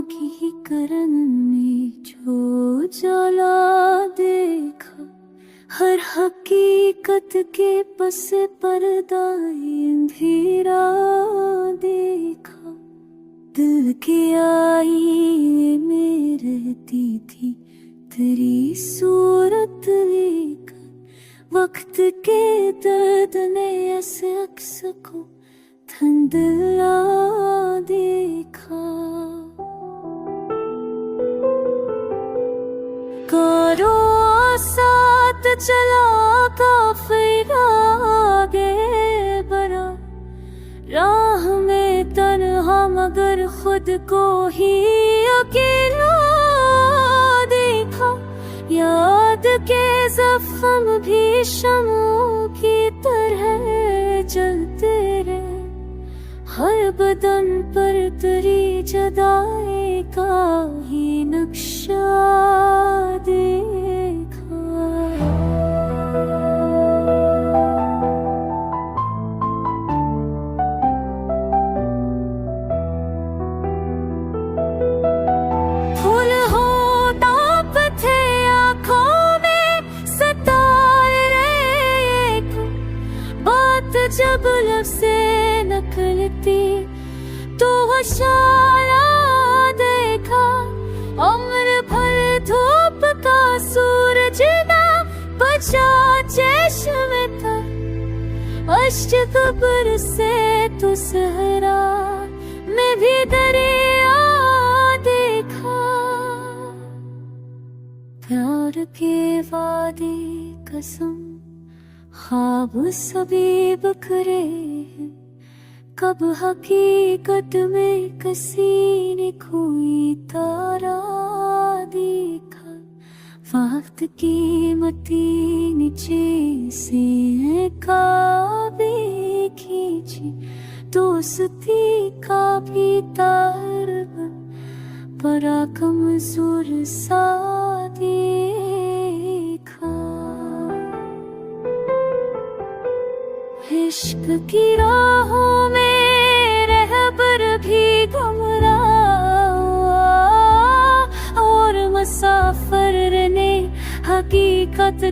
आँखों की करन में जो जला देखा, हर हकीकत के पस पर्दा अंधेरा देखा। दिल की आई में रहती थी तेरी सूरत लेकर, वक्त के दर्द ने ऐसे अक्स को धुंधला देखा। कारो साथ चला काफिला आगे बढ़ा, राह में तन्हा मगर खुद को ही अकेला देखा। याद के जख्म भी शमों की तरह जलते रहे, हर बदन पर तेरी जुदाई का ही नक्शा देखा। फूल होता थे आँखों में सितारे को, बात जब लब से निकलती तो इशारा देखा। उम्र भर धूप का सूरज ना बचा चश्मे तक, अश्क कब्र से तो सहरा में भी दरिया देखा। प्यार के वादे कसम ख्वाब सभी बखरे हैं, कब हकीकत में किसी ने कोई तारा देखा। वक्त की मती नीचे से काबे खींची, दोस्ती का भी तार बड़ा कमजोर सा देखा। इश्क की राहों में रहबर भी गुमराह हुआ, और मुसाफिर ने हकीकत